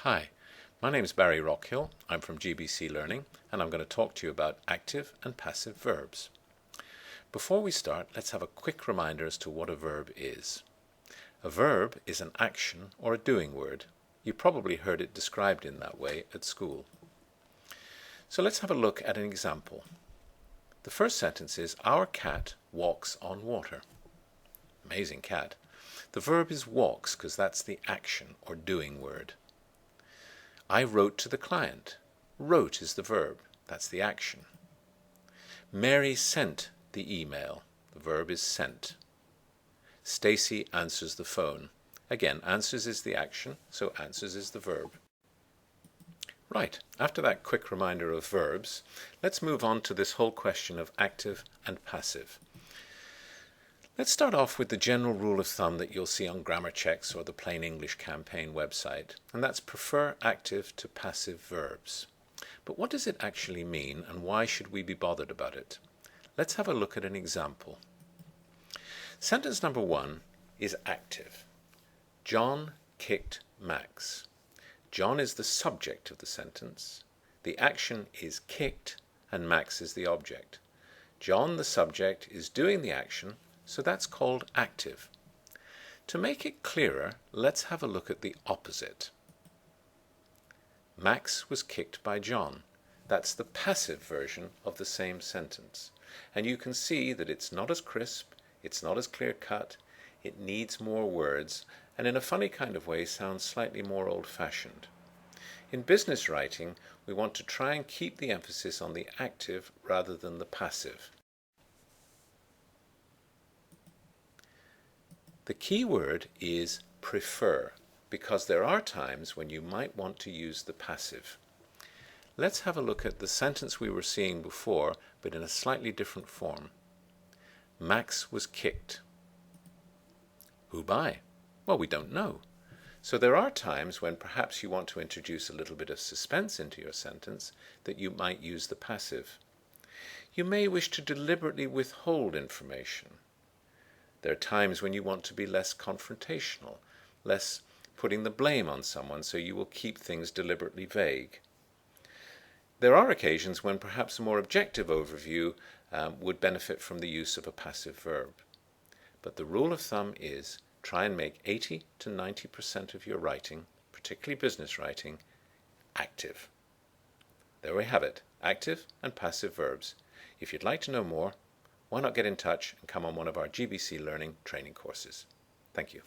Hi, my name is Barry Rockhill. I'm from GBC Learning, and I'm going to talk to you about active and passive verbs. Before we start, let's have a quick reminder as to what a verb is. A verb is an action or a doing word. You probably heard it described in that way at school. So let's have a look at an example. The first sentence is, our cat walks on water. Amazing cat. The verb is walks because that's the action or doing word. I wrote to the client. Wrote is the verb. That's the action. Mary sent the email. The verb is sent. Stacy answers the phone. Again, answers is the action, so answers is the verb. Right, after that quick reminder of verbs, let's move on to this whole question of active and passive. Let's start off with the general rule of thumb that you'll see on Grammar Checks or the Plain English Campaign website, and that's prefer active to passive verbs. But what does it actually mean, and why should we be bothered about it? Let's have a look at an example. Sentence number 1 is active. John kicked Max. John is the subject of the sentence. The action is kicked, and Max is the object. John, the subject, is doing the action, so that's called active. To make it clearer, let's have a look at the opposite. Max was kicked by John. That's the passive version of the same sentence. And you can see that it's not as crisp, it's not as clear-cut, it needs more words, and in a funny kind of way sounds slightly more old-fashioned. In business writing, we want to try and keep the emphasis on the active rather than the passive. The key word is prefer, because there are times when you might want to use the passive. Let's have a look at the sentence we were seeing before, but in a slightly different form. Max was kicked. Who by? Well, we don't know. So there are times when perhaps you want to introduce a little bit of suspense into your sentence that you might use the passive. You may wish to deliberately withhold information. There are times when you want to be less confrontational, less putting the blame on someone, so you will keep things deliberately vague. There are occasions when perhaps a more objective overview would benefit from the use of a passive verb. But the rule of thumb is try and make 80 to 90% of your writing, particularly business writing, active. There we have it, active and passive verbs. If you'd like to know more, why not get in touch and come on one of our GBC Learning training courses. Thank you.